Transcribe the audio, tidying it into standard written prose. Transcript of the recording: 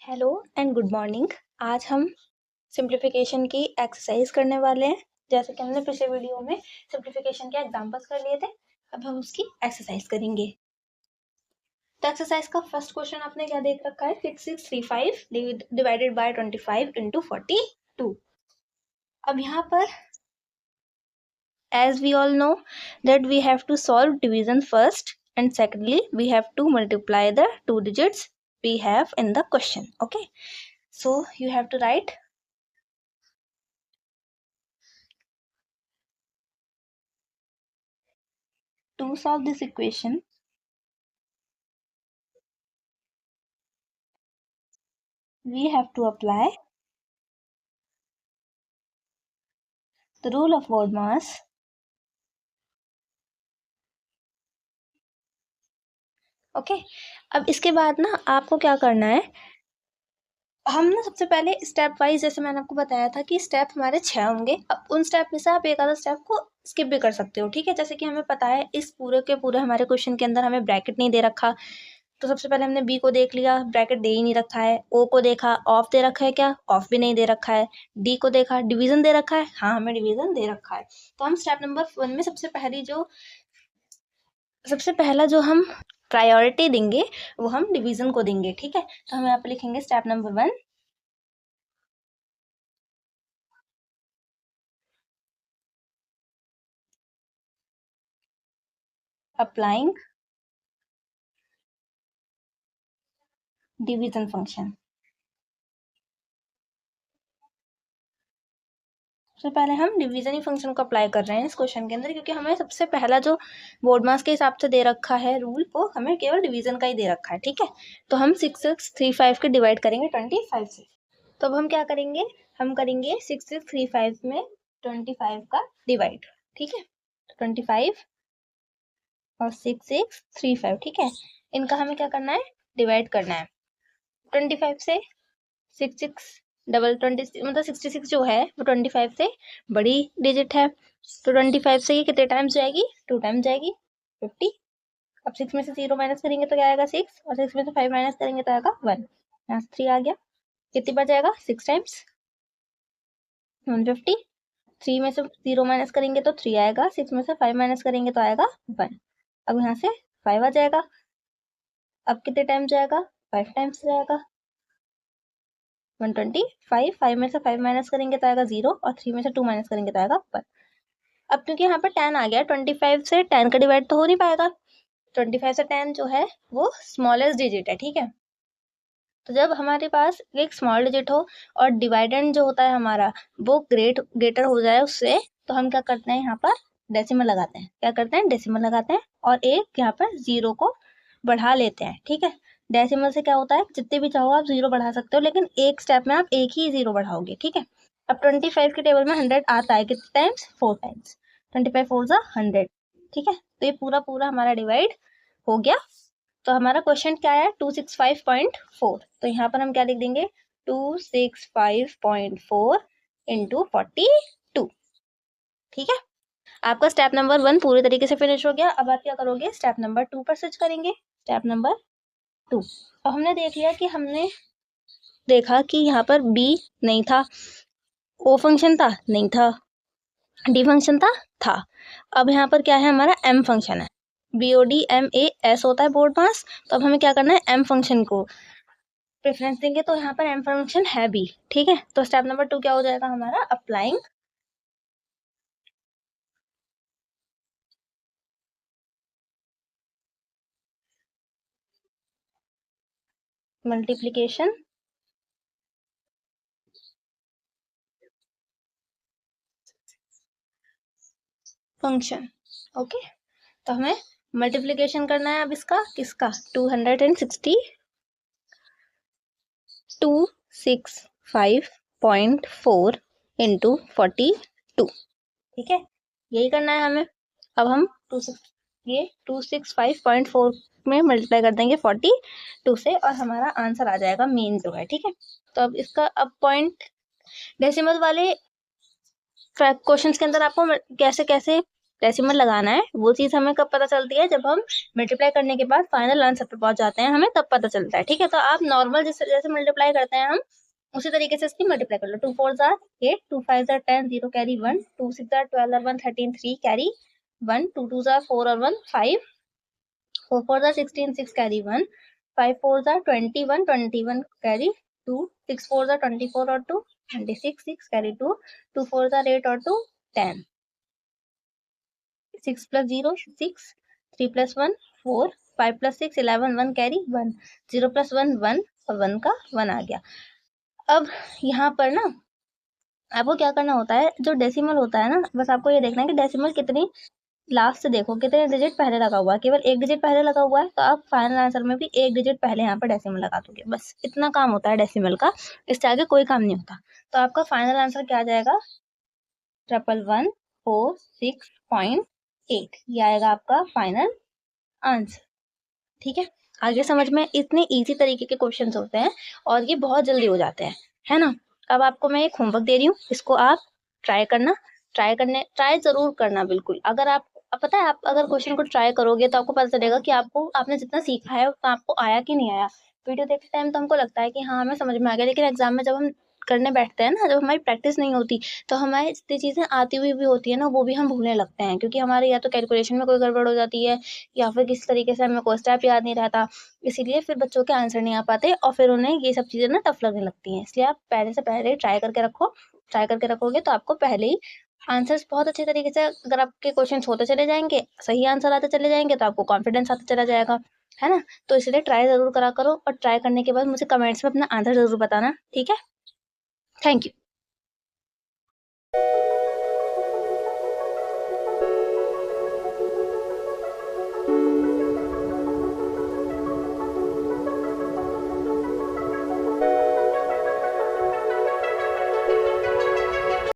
Hello and good morning. आज हम simplification की एक्सरसाइज करने वाले हैं। जैसे कि हमने पिछले वीडियो में सिंप्लीफिकेशन के एग्जांपल्स कर लिए थे, अब हम उसकी एक्सरसाइज करेंगे। तो एक्सरसाइज का फर्स्ट क्वेश्चन आपने क्या देख रखा है, 6635 डिवाइडेड बाय 25 इंटू 42। अब यहाँ पर as we all know that we have to solve division first and secondly we have to multiply the two digits we have in the question. Okay, so you have to write to solve this equation. We have to apply the rule of BODMAS. Okay, अब इसके बाद ना आपको क्या करना है, हम ना सबसे पहले स्टेप वाइज, जैसे मैंने आपको बताया था कि स्टेप हमारे 6 होंगे। अब उन स्टेप में से आप एक आधा स्टेप को स्किप भी कर सकते हो, ठीक है। जैसे कि हमें पता है इस पूरे के पूरे हमारे क्वेश्चन के अंदर हमें ब्रैकेट नहीं दे रखा, तो सबसे पहले हमने बी को देख लिया, ब्रैकेट दे ही नहीं रखा है। ओ को देखा, ऑफ दे रखा है क्या, ऑफ भी नहीं दे रखा है। डी को देखा, डिवीजन दे रखा है, हाँ हमें डिवीजन दे रखा है। तो हम स्टेप नंबर 1 में सबसे पहला जो हम प्रायोरिटी देंगे वो हम डिवीजन को देंगे, ठीक है। तो हम यहाँ पे लिखेंगे step number 1, applying division function. सबसे पहले हम डिवीजन ही फंक्शन को अप्लाई कर रहे हैं इस क्वेश्चन के अंदर, क्योंकि हमें सबसे पहला जो BODMAS के हिसाब से दे रखा है रूल, वो हमें केवल डिवीजन का ही दे रखा है, ठीक है। तो हम 6635 के डिवाइड करेंगे 25 से। तो अब हम क्या करेंगे, हम करेंगे 6635 में 25 का डिवाइड, ठीक है। 25 और 6635, ठीक है, इनका हमें क्या करना है, डिवाइड करना है। 25 से 66 डबल 20 मतलब 66 जो है वो 25 से बड़ी डिजिट है, तो 25 से ये कितने टाइम्स जाएगी, 2 टाइम्स जाएगी, 50। अब 6 में से 0 माइनस करेंगे तो क्या आएगा 6, और 6 में से 5 माइनस करेंगे तो आएगा 1, यहाँ से 3 आ गया। कितनी बार जाएगा, 6 टाइम्स 150। 3 में से 0 माइनस करेंगे तो 3 आएगा, 6 में से 5 माइनस करेंगे तो आएगा 1। अब यहाँ से 5 आ जाएगा। अब कितने टाइम जाएगा, 5 टाइम्स जाएगा, 125। 5 में से 5 माइनस करेंगे तो आएगा 0, और 3 में से 2 माइनस करेंगे तो आएगा 1। अब क्योंकि यहाँ पर 10 आ गया, 25 से 10 का डिवाइड तो हो नहीं पाएगा। 25 से 10 जो है वो स्मॉलेस्ट डिजिट है, ठीक है। तो जब हमारे पास एक स्मॉल डिजिट हो और डिवाइडेंड जो होता है हमारा वो ग्रेटर हो जाए उससे, तो हम क्या करते हैं, यहाँ पर डेसिमल लगाते हैं। क्या करते हैं, डेसिमल लगाते हैं, और एक यहाँ पर 0 को बढ़ा लेते हैं, ठीक है। डेसिमल से क्या होता है, जितने भी चाहो आप 0 बढ़ा सकते हो, लेकिन एक स्टेप में आप एक ही 0 बढ़ाओगे, ठीक है। अब 25 के टेबल में 100 आता है कितने टाइम्स, 4 टाइम्स। 25 4 जा 100, ठीक है। तो ये पूरा पूरा हमारा डिवाइड हो गया। तो हमारा क्वेश्चन क्या है, 265.4। तो यहाँ पर हम क्या लिख देंगे, 265.4 इंटू 42, ठीक है। आपका स्टेप नंबर 1 पूरी तरीके से फिनिश हो गया। अब आप क्या करोगे, स्टेप नंबर 2 पर स्विच करेंगे। स्टेप नंबर 2, तो हमने देख लिया कि हमने देखा कि यहाँ पर बी नहीं था, ओ फंक्शन था नहीं था, डी फंक्शन था। अब यहाँ पर क्या है, हमारा एम फंक्शन है, BODMAS होता है BODMAS। तो अब हमें क्या करना है, एम फंक्शन को प्रेफरेंस देंगे, तो यहाँ पर एम फंक्शन है बी, ठीक है। तो स्टेप नंबर 2 क्या हो जाएगा हमारा, अप्लाइंग मल्टीप्लीकेशन फंक्शन। ओके, तो हमें मल्टीप्लीकेशन करना है अब इसका, किसका, 265.4 इंटू 42, ठीक है, यही करना है हमें। अब हम 265.4 में मल्टीप्लाई कर देंगे 42 से, और हमारा आंसर आ जाएगा मेन जो है, ठीक है। तो अब इसका अब डेसिमल वाले क्वेश्चंस के अंदर आपको कैसे कैसे डेसिमल लगाना है, वो चीज़ हमें कब पता चलती है, जब हम मल्टीप्लाई करने के बाद फाइनल आंसर पे पहुंच जाते हैं, हमें तब पता चलता है। ठीक है, तो आप नॉर्मल जैसे मल्टीप्लाई करते हैं हम उसी तरीके से इसकी मल्टीप्लाई कर लो। 2 4 जार 8, 2 5 जार 10, 0 कैरी 1, 2 6 जार 12 और 1 13, 3 कैरी 1, 2 2 जार 4 और 1 5, 4 4 jar 16, 6 carry 1, 5 4 jar 21, 21 carry 2, 6 4 jar 24 और 2 26, 6 कैरी 2, 2 4 जार 8 और 2 10, 6 plus 0 6, 3 plus 1 4, 5 plus 6 11, 1 carry 1, 0 plus 1 1 और 1 का 1 आ गया। अब यहाँ पर ना आपको क्या करना होता है, जो डेसिमल होता है ना, बस आपको ये देखना है कि डेसिमल कितनी लास्ट से देखो कितने डिजिट पहले लगा हुआ है, केवल एक डिजिट पहले लगा हुआ है तो आप फाइनल आंसर में भी एक डिजिट पहले यहाँ पर डेसिमल लगा दोगे। बस इतना काम होता है डेसिमल का, इससे आगे कोई काम नहीं होता। तो आपका फाइनल आंसर क्या आ जाएगा, 1114.6.8, ये आएगा आपका फाइनल आंसर। ठीक है, आगे समझ में इतने इजी तरीके के क्वेश्चंस होते हैं और ये बहुत जल्दी हो जाते हैं, है ना। अब आपको मैं एक होमवर्क दे रही हूँ, इसको आप ट्राई जरूर करना बिल्कुल। अगर आप पता है, आप अगर क्वेश्चन को ट्राई करोगे तो आपको पता चलेगा कि आपने जितना सीखा है उतना आपको आया कि नहीं आया। वीडियो देखते टाइम तो हमको लगता है कि हाँ हमें समझ में आ गया, लेकिन एग्जाम में जब हम करने बैठते हैं ना, जब हमारी प्रैक्टिस नहीं होती तो हमारी जितनी चीज़ें आती हुई भी होती है ना, वो भी हम भूलने लगते हैं, क्योंकि हमारे या तो कैलकुलेशन में कोई गड़बड़ हो जाती है या फिर किसी तरीके से हमें कोई स्टेप याद नहीं रहता। इसीलिए फिर बच्चों के आंसर नहीं आ पाते और फिर उन्हें ये सब चीज़ें ना टफ लगने लगती हैं। इसलिए आप पहले से पहले ट्राई करके रखो, ट्राई करके रखोगे तो आपको पहले ही आंसर्स बहुत अच्छे तरीके से, अगर आपके क्वेश्चन होते चले जाएंगे, सही आंसर आते चले जाएंगे, तो आपको कॉन्फिडेंस आता चला जाएगा, है ना। तो इसलिए ट्राई जरूर करा करो और ट्राई करने के बाद मुझे कमेंट्स में अपना आंसर जरूर बताना। ठीक है, थैंक यू।